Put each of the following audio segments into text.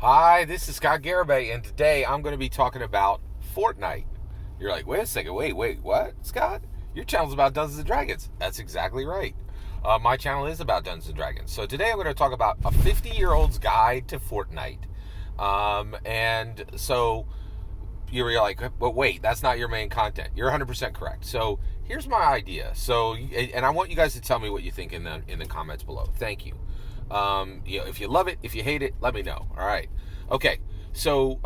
Hi, this is Scott Garibay, and today I'm going to be talking about Fortnite. You're like, wait a second, wait, what, Scott? Your channel's about Dungeons and Dragons. That's exactly right. My channel is about Dungeons and Dragons. So today I'm going to talk about a 50-year-old's guide to Fortnite. And so you're like, but wait, that's not your main content. You're 100% correct. So here's my idea. And I want you guys to tell me what you think in the comments below. Thank you. If you love it, if you hate it, let me know. All right. Okay. So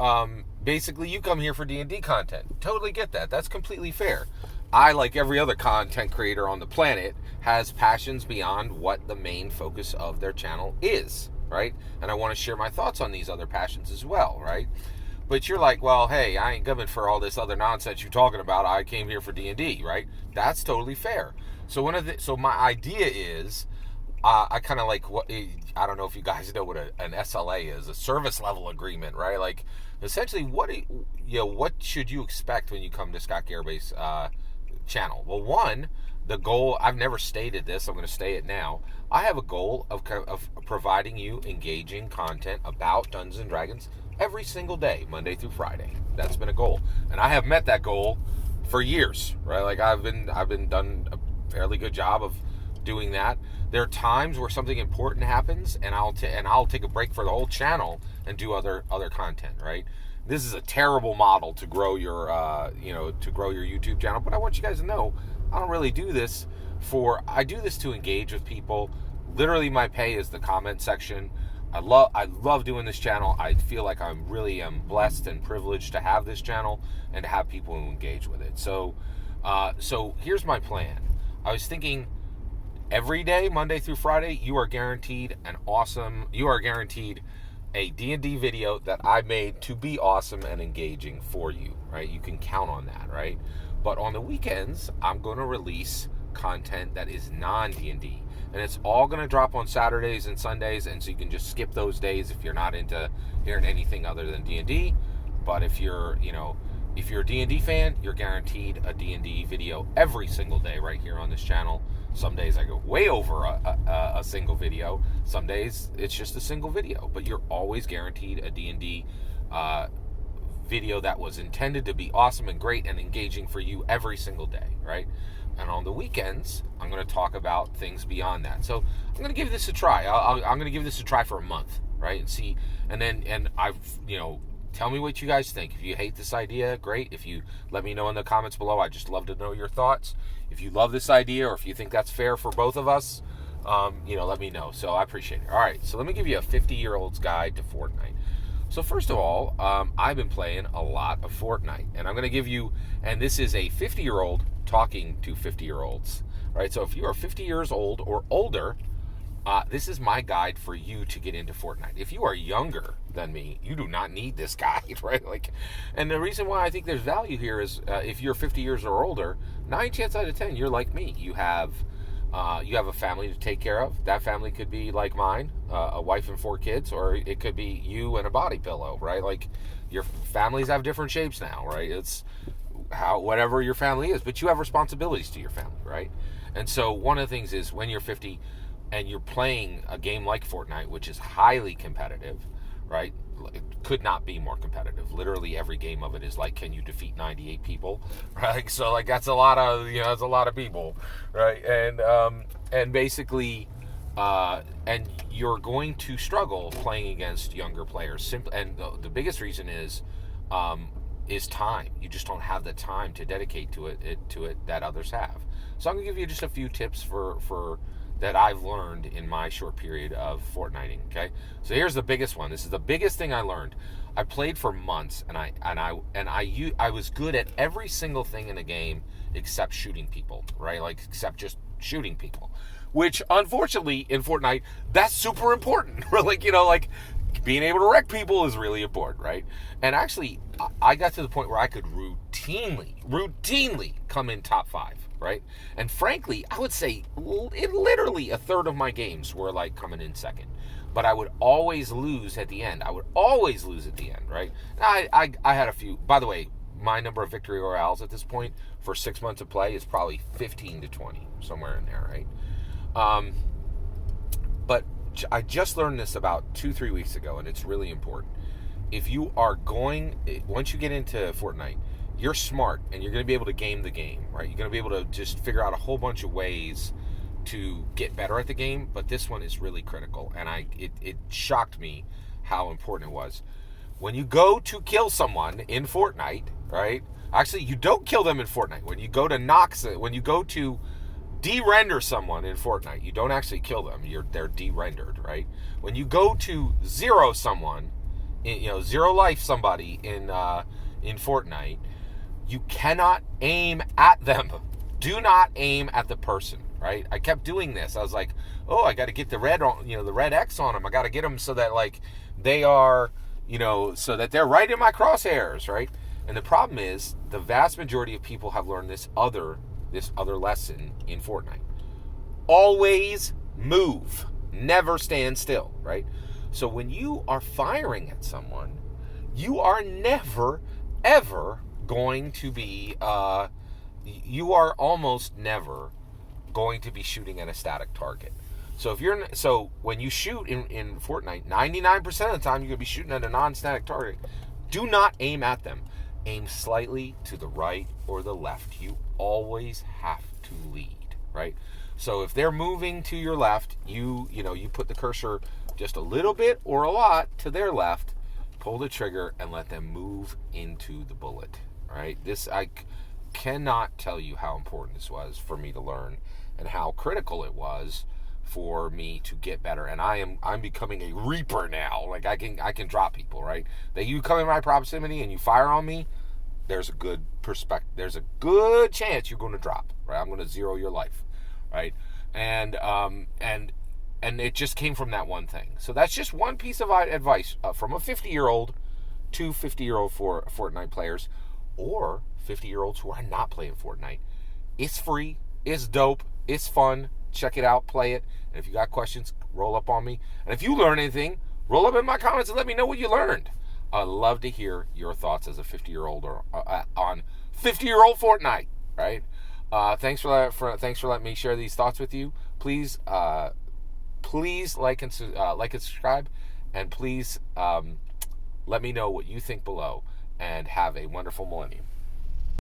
basically, you come here for D&D content. Totally get that. That's completely fair. I, like every other content creator on the planet, has passions beyond what the main focus of their channel is, right? And I want to share my thoughts on these other passions as well, right? But you're like, well, hey, I ain't coming for all this other nonsense you're talking about. I came here for D&D, right? That's totally fair. So my idea is, I kind of like what I don't know if you guys know what an SLA is, a service level agreement, right? Like, essentially, what should you expect when you come to Scott Garabay's channel? Well, one, the goal, I've never stated this, I'm going to state it now. I have a goal of providing you engaging content about Dungeons and Dragons every single day, Monday through Friday. That's been a goal, and I have met that goal for years, right? Like I've been done a fairly good job of doing that. There are times where something important happens, and I'll take a break for the whole channel and do other content, right? This is a terrible model to grow your YouTube channel, but I want you guys to know I don't really do this I do this to engage with people. Literally, my pay is the comment section. I love doing this channel. I feel like I'm really blessed and privileged to have this channel and to have people who engage with it. So here's my plan. I was thinking, every day, Monday through Friday, you are guaranteed a D&D video that I made to be awesome and engaging for you, right? You can count on that, right? But on the weekends, I'm going to release content that is non-D&D. And it's all going to drop on Saturdays and Sundays, and so you can just skip those days if you're not into hearing anything other than D&D. But if you're a D&D fan, you're guaranteed a D&D video every single day right here on this channel. Some days I go way over a single video. Some days it's just a single video. But you're always guaranteed a D&D video that was intended to be awesome and great and engaging for you every single day, right? And on the weekends, I'm going to talk about things beyond that. So I'm going to give this a try. I'm going to give this a try for a month, right? And see, tell me what you guys think. If you hate this idea, great. If you let me know in the comments below, I'd just love to know your thoughts. If you love this idea or if you think that's fair for both of us, let me know. So I appreciate it. All right, so let me give you a 50-year-old's guide to Fortnite. So first of all, I've been playing a lot of Fortnite, and I'm going to give you, and this is a 50-year-old talking to 50-year-olds, right? So if you are 50 years old or older, this is my guide for you to get into Fortnite. If you are younger than me, you do not need this guide, right? And the reason why I think there's value here is if you're 50 years or older, 9 times out of 10, you're like me. You have a family to take care of. That family could be like mine, a wife and 4 kids, or it could be you and a body pillow, right? Like, your families have different shapes now, right? It's whatever your family is, but you have responsibilities to your family, right? And so one of the things is when you're 50 and you're playing a game like Fortnite, which is highly competitive, right? It could not be more competitive. Literally every game of it is like, can you defeat 98 people, right? So like that's a lot of people, right? And basically, and you're going to struggle playing against younger players. And the biggest reason is time. You just don't have the time to dedicate to it that others have. So I'm gonna give you just a few tips for that I've learned in my short period of Fortniting. Okay, so here's the biggest one. This is the biggest thing I learned. I played for months, and I was good at every single thing in the game except shooting people, right? Like, except just shooting people, which unfortunately in Fortnite, that's super important. like being able to wreck people is really important, right? And actually, I got to the point where I could routinely come in top 5, right? And frankly, I would say literally a third of my games were like coming in second. But I would always lose at the end. Right? I had a few. By the way, my number of victory royales at this point for 6 months of play is probably 15 to 20, somewhere in there, right? But I just learned this about 2-3 weeks ago, and it's really important. If you are once you get into Fortnite, you're smart and you're going to be able to game the game, right? You're going to be able to just figure out a whole bunch of ways to get better at the game, but this one is really critical, and it shocked me how important it was. When you go to kill someone in Fortnite, right? Actually, you don't kill them in Fortnite. When you go to de-render someone in Fortnite, you don't actually kill them. They're de-rendered, right? When you go to zero someone, zero life somebody in Fortnite, you cannot aim at them. Do not aim at the person, right? I kept doing this. I was like, oh, I got to get the red X on them. I got to get them so that like they are, so that they're right in my crosshairs, right? And the problem is the vast majority of people have learned this other lesson in Fortnite. Always move. Never stand still, right? So when you are firing at someone, you are never, ever going to be, you are almost never going to be shooting at a static target. So when you shoot in Fortnite, 99% of the time you're going to be shooting at a non-static target. Do not aim at them. Aim slightly to the right or the left. You always have to lead, right? So if they're moving to your left, you put the cursor just a little bit or a lot to their left, pull the trigger and let them move into the bullet, right? I cannot tell you how important this was for me to learn and how critical it was for me to get better. And I'm becoming a reaper now. Like I can drop people, right? That you come in my proximity and you fire on me, there's a good chance you're going to drop, right? I'm going to zero your life, right? And it just came from that one thing. So that's just one piece of advice from a 50-year-old to 50-year-old for Fortnite players, or 50-year-olds who are not playing Fortnite. It's free. It's dope. It's fun. Check it out. Play it. And if you got questions, roll up on me. And if you learn anything, roll up in my comments and let me know what you learned. I'd love to hear your thoughts as a 50-year-old or on 50-year-old Fortnite, right? Thanks for letting me share these thoughts with you. Please like and subscribe, and please let me know what you think below. And have a wonderful millennium.